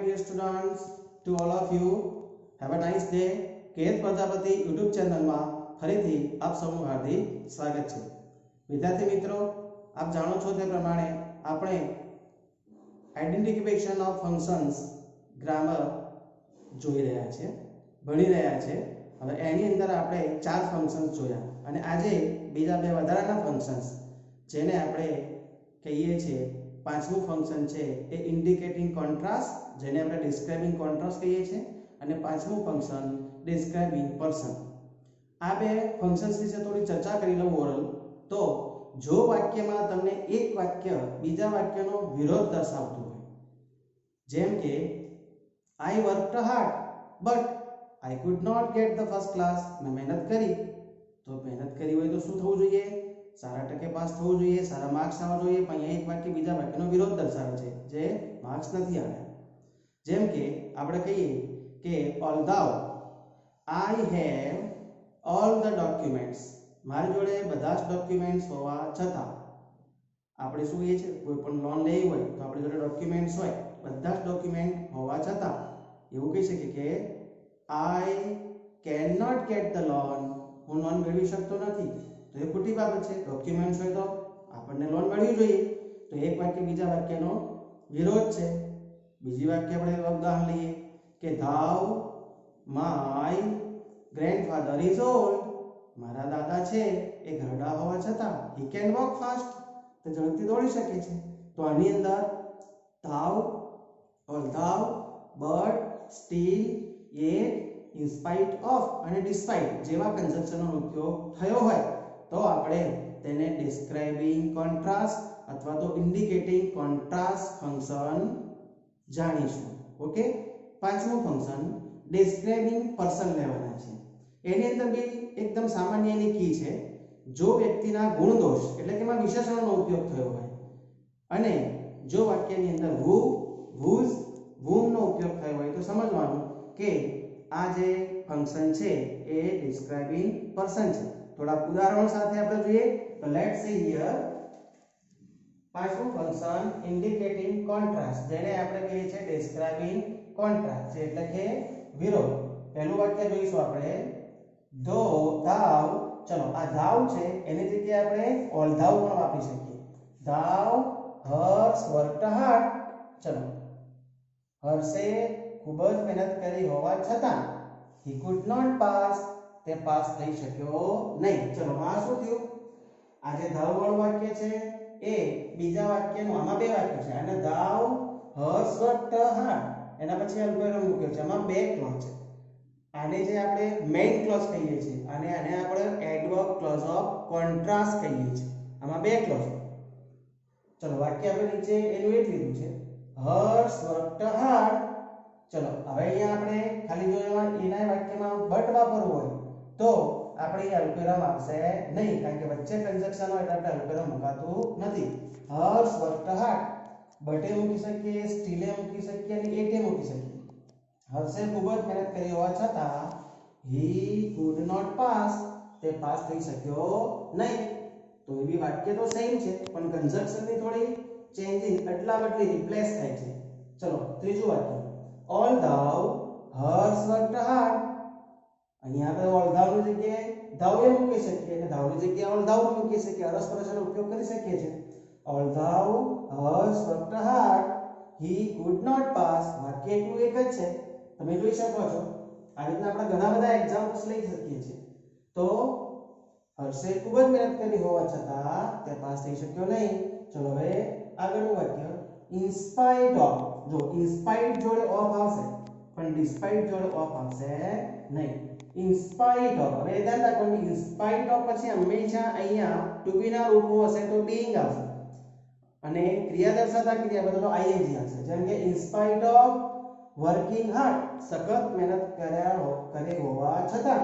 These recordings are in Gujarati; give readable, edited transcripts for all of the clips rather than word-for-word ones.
dear students, to all of you. Have a nice day. KS Prajapati YouTube ચેનલમાં ફરીથી આપ સૌનું હાર્દિક સ્વાગત છે. વિદ્યાર્થી મિત્રો, આપ જાણો છો તે પ્રમાણે આપણે આઇડેન્ટિફિકેશન ઓફ ફંક્શન્સ ગ્રામર જોઈ રહ્યા છે, ભણી રહ્યા છે. હવે એની અંદર આપણે 4 ફંક્શન્સ જોયા અને આજે બીજા બે વધારાના ફંક્શન્સ જેને આપણે કહીએ છીએ પાંચમું ફંક્શન છે એ ઇન્ડિકેટિંગ કોન્ટ્રાસ્ટ, જેને આપણે ડિસ્ક્રાઇબિંગ કોન્ટ્રાસ્ટ કહીએ છીએ, અને પાંચમું ફંક્શન ડિસ્ક્રાઇબિંગ પર્સન. આ બે ફંક્શન્સ વિશે થોડી ચર્ચા કરી લઉં ઓરલ. તો જો વાક્યમાં તમને એક વાક્ય બીજા વાક્યનો વિરોધ દર્શાવતું હોય, જેમ કે I worked hard but I could not get the first class, મેં મહેનત કરી, તો મહેનત કરી હોય તો શું થવું જોઈએ? સારા ટકે પાસ થવું જોઈએ, સારા માર્ક્સ આવવા જોઈએ. પણ અહીંયા એક વાક્ય બીજા વાક્યનો વિરોધ દર્શાવે છે જે માર્ક્સ નથી આવ્યા. જેમ કે આપણે કહીએ કે although I have all the documents, મારી જોડે બધા જ ડોક્યુમેન્ટ્સ હોવા છતાં, આપણે શું કહીએ છીએ કોઈ પણ લોન લેવી હોય તો આપણી જોડે ડોક્યુમેન્ટ્સ હોય, બધા જ ડોક્યુમેન્ટ હોવા છતાં એવું કહી શકીએ કે I can not get the loan, હું લોન મેળવી શકતો નથી. તો એ ખોટી બાબત છે. ડોક્યુમેન્ટ્સ હોય તો આપણને લોન મળવી જોઈએ. તો એક વાક્ય બીજા વાક્યનો વિરોધ છે. બીજી વાક્ય આપણે ઉદાહરણ લઈએ કે ધા માય ગ્રેન્ડફાધર ઇઝ ઓલ્ડ, મારા દાદા છે એ ઘરડા હોવા છતાં હી કેન વોક ફાસ્ટ, તો ઝડપથી દોડી શકે છે. તો આની અંદર ધા, although, but, still, yet, in spite of અને ડિસ્પાઇટ જેવા કન્જક્શનનો ઉપયોગ થયો હોય તો આપણે તેને ડિસ્ક્રાઇબિંગ કોન્ટ્રાસ્ટ અથવા તો ઇન્ડિકેટિંગ કોન્ટ્રાસ્ટ ફંક્શન જાણીશું. ઓકે, પાંચમું ફંક્શન ડિસ્ક્રાઇબિંગ પર્સન લેવાના છે. એની અંદર બી એકદમ સામાન્ય એની કી છે. જો વ્યક્તિના ગુણ દોષ એટલે કે એમાં વિશેષણોનો ઉપયોગ થયો હોય અને જો વાક્યની અંદર હુ, હુઝ, whom નો ઉપયોગ થયો હોય તો સમજવાનું કે આ જે ફંક્શન છે એ ડિસ્ક્રાઇબિંગ પર્સન છે. થોડા ઉદાહરણો સાથે આપણે જોઈએ તો લેટ્સ સી હિયર પાંચમું ફંક્શન ઇન્ડિકેટિંગ કોન્ટ્રાસ્ટ, જેને આપણે કહીએ છીએ ડિસ્ક્રાઇબિંગ કોન્ટ્રાસ્ટ એટલે કે વિરોધ. પહેલું વાક્ય જોઈશું આપણે ધો, થાવ. ચલો આ થાવ છે એની જગ્યાએ આપણે ઓલ્ધાઉ પણ વાપરી શકીએ. થાવ હર્સ વર્કડ હાર્ડ. ચલો હર્ષે ખૂબ જ મહેનત કરી હોવા છતાં he could not pass, તે પાસ થઈ શક્યો નહીં. ચલો આ શું થયું? આ જે ધાવ વાળું વાક્ય છે એ બીજા વાક્યનું, આમાં બે વાક્ય છે અને ધાવ હર્ષ વર્કડ હાર્ડ, એના પછી અલ્પવિરામ મૂક્યો છે. આમાં બે ક્લોઝ છે. આને જે આપણે મેઇન ક્લોઝ કહીએ છીએ અને આને આપણે એડવર્બ ક્લોઝ ઓફ કોન્ટ્રાસ્ટ કહીએ છીએ. આમાં બે ક્લોઝ. ચલો વાક્ય આપણે નીચે એનું એક લીધું છે હર્ષ વર્કડ હાર્ડ. ચલો હવે અહીંયા આપણે ખાલી જો એના વાક્યમાં બટ વાપરવું હોય તો આપણે અહીંયા અલ્પવિરામ આવશે નહીં, કારણ કે વચ્ચે કન્જક્શન હોય એટલે અલ્પવિરામ મુકાતું નથી. હર્ષ વર્કડ હાર્ડ બટે મૂકી શકીએ, સ્ટીલે મૂકી શકીએ અને એટે મૂકી શકીએ. હર્ષે ખૂબ જ મહેનત કરી હોવા છતાં he could not pass, તે પાસ થઈ શક્યો નહીં. તો એ બી વાક્ય તો સેમ છે પણ કન્જક્શનની થોડી ચેન્જિંગ, અદલા બદલી, રિપ્લેસ થાય છે. ચલો ત્રીજું વાક્ય ઓલ્ધાઉ હર્ષ વર્કડ હાર્ડ. અહીંયા આપણે ઓલ્ધાઉની જગ્યાએ ધાઉ એ મૂકી શકીએ અને ધાઉની જગ્યાએ ઓલ્ધાઉ મૂકી શકીએ. અરસપરસનો ઉપયોગ કરી શકીએ છીએ. Although Harsh worked hard he could not pass. વાક્ય એકનું એક જ છે, તમે જોઈ શકો છો. આ રીતના આપણે ઘણા બધા એક્ઝામ્પલ્સ લઈ શકીએ છીએ. તો હર્ષે ખૂબ જ મહેનત કરી હોવા છતાં તે પાસ થઈ શક્યો નહીં. ચલો હવે આગળનું વાક્ય ઇન સ્પાઇટ ઓફ. જો ઇન સ્પાઇટ જોડે ઓફ આવશે પણ ડિસ્પાઇટ જોડે ઓફ આવશે નહીં. ઇન સ્પાઇટ ઓફ, હવે ધ્યાન રાખવાનું ઇન સ્પાઇટ ઓફ પછી હંમેશા અહીંયા ટુ બી ના રૂપમાં હશે તો બીઇંગ આવશે અને ક્રિયા દર્શાવતા ક્રિયાપદ તો આઈએનજી આવશે. જેમ કે in spite of working hard, સખત મહેનત કરી હોવા છતાં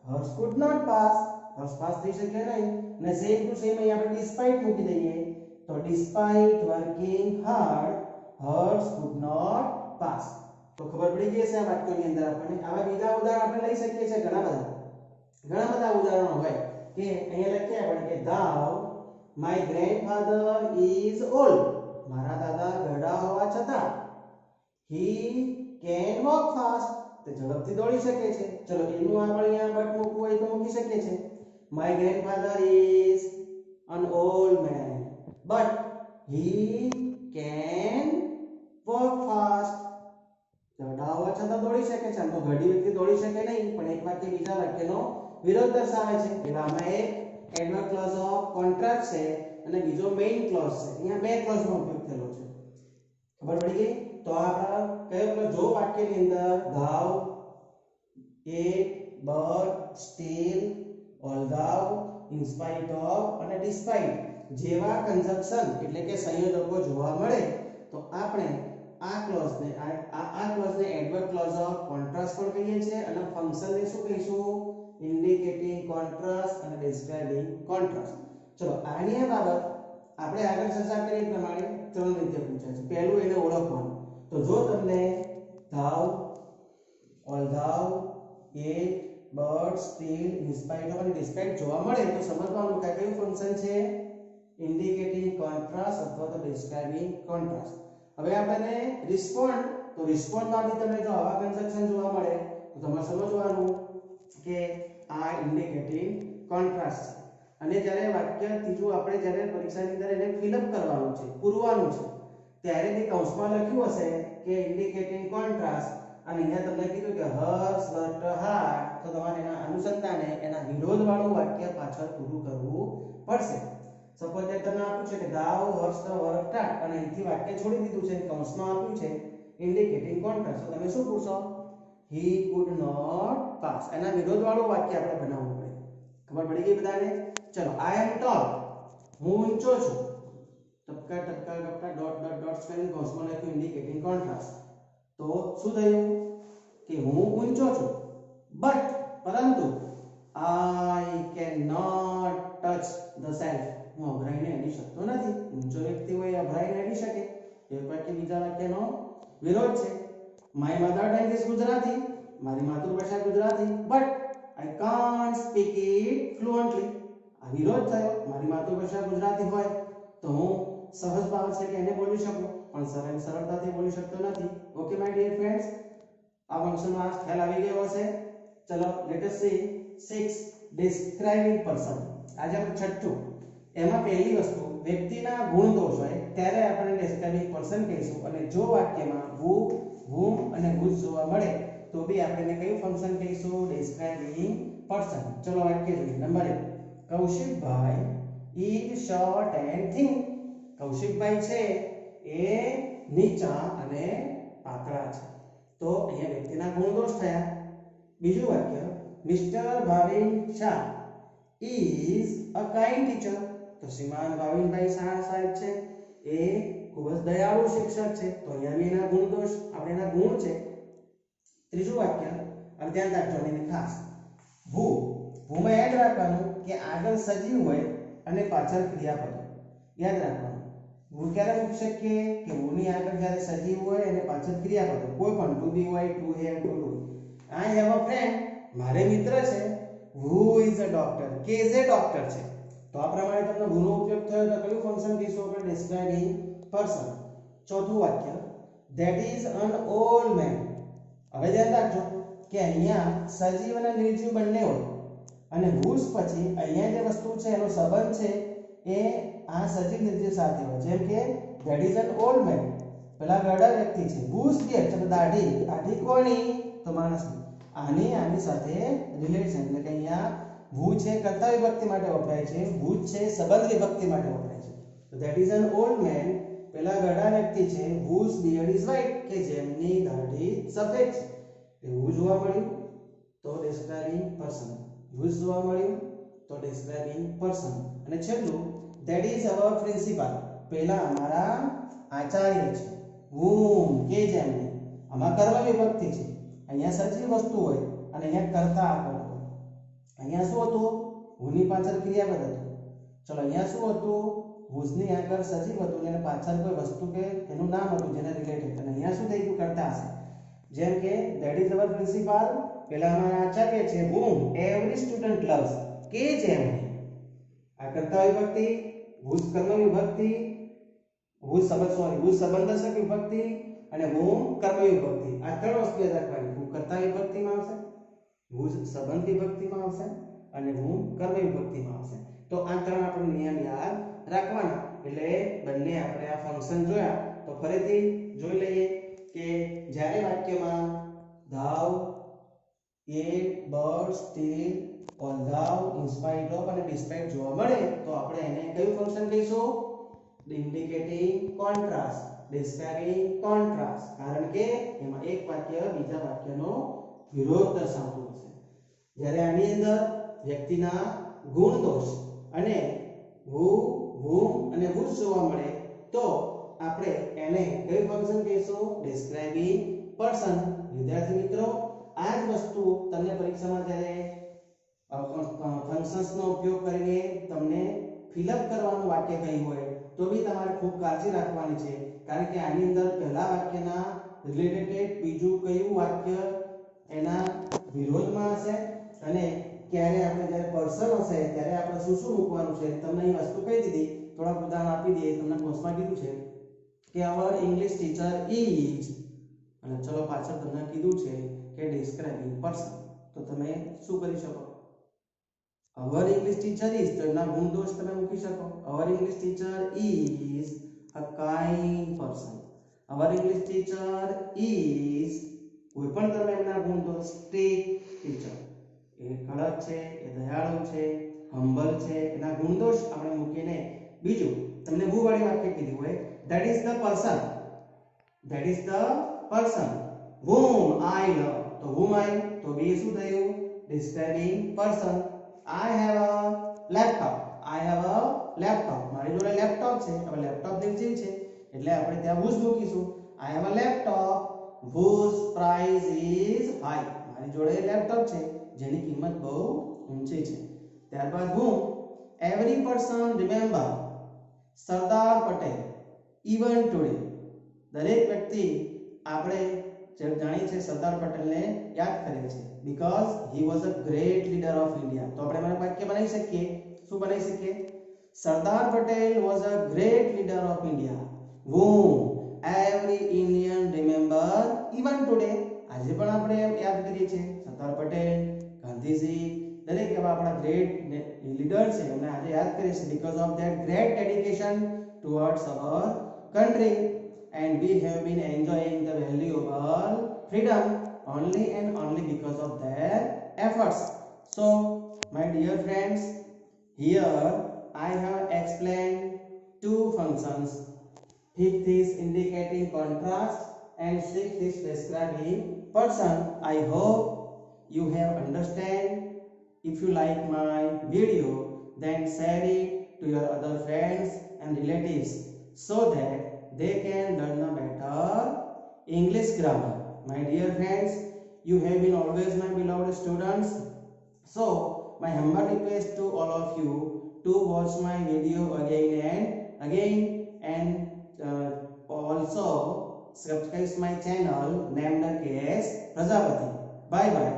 Harsh could not pass, Harsh pass થઈ શક્યો નહીં. અને સેમ ટુ સેમ અહીં આપણે ડિસ્પાઇટ મૂકી દઈએ તો despite working hard Harsh could not pass. તો ખબર પડી ગઈ છે આ વાક્યની અંદર આપણને. આવા બીજા ઉદાહરણ આપણે લઈ શકીએ છીએ ઘણા બધા ઉદાહરણો હોય કે અહીંયા લખીએ આપણે કે ધા માય ગ્રેન્ડફાધર ઇઝ ઓલ્ડ, મારા દાદા ઘરડા હોવા છતાં he can walk fast. તે ઝડપથી દોડી શકે છે. ચલો એનું આપણે અહીંયા બટ મૂકવું હોય તો મૂકી શકીએ છે. My grandfather is an old man, but he can walk fast. ડાવા છતાં દોડી શકે છે. આમ તો ઘડી વ્યક્તિ દોડી શકે નહીં, પણ એક વાક્ય બીજા વાક્યનો વિરોધ દર્શાવે છે. એટલે આમાં એક એડવર્બ ક્લોઝ ઓફ કોન્ટ્રાસ્ટ છે અને બીજો મેઇન ક્લોઝ છે. અહીંયા બે ક્લોઝનો ઉપયોગ થયેલો છે. ખબર પડી ગઈ? તો આપણે કયો ક્લોઝ? જો વાક્યની અંદર thou, it, but, still, although, in spite of અને despite જેવા કન્જંક્શન એટલે કે સંયોજકો જોવા મળે તો આપણે આ ક્લોઝને એડવર્બ ક્લોઝ ઓફ કોન્ટ્રાસ્ટ પણ કહીએ છીએ અને ફંક્શનને શું કહીશું? ઇન્ડિકેટિંગ કોન્ટ્રાસ્ટ અને ડિસ્ક્રાઇબિંગ કોન્ટ્રાસ્ટ. ચલો આની આ બાબત આપણે આગળ ચર્ચા કરી પ્રમાણે ત્રણ રીતે પૂછાય છે. પહેલું એને ઓળખવાનું. તો જો તમને thou, although, it, but, still, in spite of અને despite જોવા મળે તો સમજવાનું કે કયું ફંક્શન છે? ઇન્ડિકેટિંગ કોન્ટ્રાસ્ટ અથવા તો ડિસ્ક્રાઇબિંગ કોન્ટ્રાસ્ટ. હવે આપણને રિસ્પોન્ડ, તો રિસ્પોન્ડમાં બી તમને જો આવા કન્જંક્શન જોવા મળે તો તમારે સમજવાનું કે આ ઇન્ડિકેટિંગ કોન્ટ્રાસ્ટ છે. અને જ્યારે વાક્ય ત્રીજું આપણે જ્યારે પરીક્ષાની અંદર એને ફિલઅપ કરવાનું છે, પૂરવાનું છે, ત્યારે તે કૌંસમાં લખ્યું હશે કે ઇન્ડિકેટિંગ કોન્ટ્રાસ્ટ અને અહીંયા તમને કીધું કે હર્ષ વર્કડ હાર્ડ, તો તમારે એના અનુસંધાને એના વિરોધવાળું વાક્ય પાછળ પૂરું કરવું પડશે. સપોઝ કે તમને આપ્યું છે કે thou hast worked hard અને અહીંથી વાક્ય છોડી દીધું છે, કૌંસમાં આપ્યું છે ઇન્ડિકેટિંગ કોન્ટ્રાસ્ટ, તો તમે શું પૂછો? he could not pass. એના વિરોધવાળું વાક્ય આપણે બનાવવું પડે. ખબર પડી ગઈ બધાને? ચલો I am tall, હું ઊંચો છું. ટપકા ટપકા ટપકા ડોટ ડોટ ડોટ્સ કરીને કૌંસમાં લખ્યું ઇન્ડિકેટિંગ કોન્ટ્રાસ્ટ. તો શું થયું કે હું ઊંચો છું, બટ પરંતુ I cannot touch the shelf. હું અભરાઈને અડી શકતો નથી. ઊંચો વ્યક્તિ હોય અભરાઈને અડી શકે. એક વાક્ય બીજા વાક્યનો વિરોધ છે. My mother tongue is Gujarati. મારી માતૃભાષા Gujarati, but I can't speak it fluently. આ વિરોધ થયો. મારી માતૃભાષા ગુજરાતી હોય તો હું સહજ ભાવ છે કે એને બોલી શકું, પણ સરળતાથી બોલી શકતો નથી. ઓકે માય ડિયર ફ્રેન્ડ્સ, આ ફંક્શનનો આ ખ્યાલ આવી ગયો હશે. ચલો let S C 6 describing person. આજે આપણે છઠ્ઠું. એમાં પહેલી વસ્તુ વ્યક્તિના ગુણ દોષ હોય ત્યારે આપણે ડિસ્ક્રાઇબિંગ પર્સન કહીશું અને જો વાક્યમાં who, whom અને whose જોવા મળે તો બી આપણે કયું ફંક્શન કહીશું? Describing person. ચલો વાક્ય જોઈએ. Number 1, Kaushikbhai is short and thin. Kaushikbhai છે એ નીચા અને પાતળા છે. તો અહીંયા વ્યક્તિના ગુણ દોષ થયા. બીજું વાક્ય mister Bhavin Shah is a kind teacher. તો શ્રીમાન ભાવિનભાઈ શાહ સાહેબ છે એ ખૂબ જ દયાળુ શિક્ષક છે. તો અહીંયા બી એના ગુણ દોષ આપણે એના ગુણ છે. ત્રીજું વાક્ય અને ધ્યાન રાખજો એને ખાસ who, whoમાં યાદ રાખવાનું કે આગળ સજીવ હોય અને પાછળ ક્રિયાપદ યાદ રાખવાનું. who ક્યારે મૂકી શકીએ કે who ની આગળ જ્યારે સજીવ હોય અને પાછળ ક્રિયાપદ કોઈ પણ to be હોય, to have, to do. I have a friend, મારે મિત્ર છે who is a doctor, કે જે ડોક્ટર છે. તો આ પ્રમાણે તમને who નો ઉપયોગ થયો તો કયું ફંક્શન કહીશું આપણે? Describing person. ચોથું વાક્ય that is an old man. હવે ધ્યાન રાખજો કે અહીંયા સજીવ અને નિર્જીવ બંને હોય અને whose પછી અહીંયા જે વસ્તુ છે એનો સંબંધ છે એ આ સજીવ નિર્જીવ સાથે હોય. જેમ કે that is an old man, પેલા ગડા વ્યક્તિ છે. whose beard, એટલે દાઢી. દાઢી કોની? તો માણસની. આની સાથે રિલેશન એટલે કે અહીંયા who છે કર્તા વિભક્તિ માટે વપરાય છે, whose છે સંબંધ વિભક્તિ માટે વપરાય છે. તો that is an old man પેલા ગડા વ્યક્તિ છે whose beard is white, કે જેમની દાઢી સફેદ છે. એવું જોવા મળ્યું તો ડિસ્ક્રાઇબિંગ પર્સન. whose જોવા મળ્યું તો ડિસ્ક્રાઇબિંગ પર્સન. અને છેલ્લું that is our principal, પેલા અમારા આચાર્ય છે. whom કે જેમની. આમાં કર્મ વિભક્તિ છે. અહીંયા સજીવ વસ્તુ હોય અને અહીંયા કર્તા આગળ હોય. અહીંયા શું હતું? who ની પાછળ ક્રિયાપદ હતું. ચલો અહીંયા શું હતું? whose ની આગળ સજીવ હતું અને પાછળ કોઈ વસ્તુ કે એનું નામ હતું જેને રિલેટેડ. અને અહીંયા શું થઈ ગયું? કર્તા હશે. જેમ કે that is our principal, પેલા અમારા આચાર્ય છે whom every student loves, કે જેમને. આ કર્તા વિભક્તિ, whose કર્મ વિભક્તિ, whose સંબંધક વિભક્તિ અને whom કર્મ વિભક્તિ. આ ત્રણ વસ્તુ યાદ રાખવાની. who કર્તા વિભક્તિમાં આવશે, whose સંબંધ વિભક્તિમાં આવશે અને whom કર્મ વિભક્તિમાં આવશે. તો આ ત્રણ આપણે નિયમ યાદ રાખવાના. એટલે બંને આપણે આ ફંક્શન જોયા. તો ફરીથી જોઈ લઈએ કે જ્યારે વાક્યમાં thou, yet, but, still, although, in spite of અને despite જોવા મળે તો આપણે એને કયું ફંક્શન કહીશું? Indicating contrast, describing contrast. કારણ કે એમાં એક વાક્ય બીજા વાક્યનો વિરોધ દર્શાવતું હશે. જ્યારે આની અંદર વ્યક્તિના ગુણ દોષ અને who, whom અને whose જોવા મળે તો આપણે એને કયું ફંક્શન કહીશું? Describing person. વિદ્યાર્થી મિત્રો, આ જ વસ્તુ તમને પરીક્ષામાં જ્યારે ફંક્શન્સનો ઉપયોગ કરીને તમને ફિલઅપ કરવાનું વાક્ય કહ્યું હોય તો બી તમારે ખૂબ કાળજી રાખવાની છે. કારણ કે આની અંદર પહેલા વાક્યના રિલેટેડ બીજું કયું વાક્ય એના વિરોધમાં હશે અને ક્યારે આપણે જ્યારે પર્સન હશે ત્યારે આપણે શું શું મૂકવાનું છે. તમને અહીં વસ્તુ કહી દીધી, થોડાક ઉદાહરણ આપી દઈએ. તમને કોર્સમાં કીધું છે કે our English teacher is, અને ચલો પાછળ તમને કીધું છે કે describing person. તો તમે શું કરી શકો? our English teacher is, તો એના ગુણ દોષ તમે મૂકી શકો. our English teacher is a kind person. our English teacher is, કોઈ પણ તમે એમના ગુણ દોષ, strict teacher, એ કડક છે, એ દયાળુ છે, હમ્બલ છે, એના ગુણ દોષ આપણે મૂકીને બીજું તમને who વાળી વાક્ય કીધું હોય, that is the person, that is the person whom I love. તો whom I, તો બે શું થયું? describing person. I have a laptop. I have a laptop. મારી જોડે લેપટોપ છે. હવે લેપટોપ નિર્જીવ છે એટલે આપણે ત્યાં whose મૂકીશું. I have a laptop whose price is high. મારી જોડે લેપટોપ છે જેની કિંમત બહુ ઊંચી છે. ત્યારબાદ whom, every person remember Sardar Patel even today. દરેક વ્યક્તિ આપણે જાણીએ છીએ સરદાર પટેલને યાદ કરે છે because he was a great leader of India. તો આપણે મને વાક્ય બનાવી શકીએ. શું બનાવી શકીએ? Sardar Patel was a great leader of India whom every Indian remember even today. આજે પણ આપણે યાદ કરીએ છીએ સરદાર પટેલ, ગાંધીજી, દરેક એવા આપણા ગ્રેટ લીડર છે એમને આજે યાદ કરીએ છીએ because of their great dedication towards our country. And we have been enjoying the valuable freedom only and only because of their efforts. So, my dear friends, here I have explained two functions. Fifth is indicating contrast and sixth is describing person. I hope you have understand. If you like my video, then share it to your other friends and relatives so that they can learn a better English grammar. My dear friends, you have been always my beloved students. So, my humble request to all of you to watch my video again and again, and also subscribe my channel named KS Prajapati. Bye bye.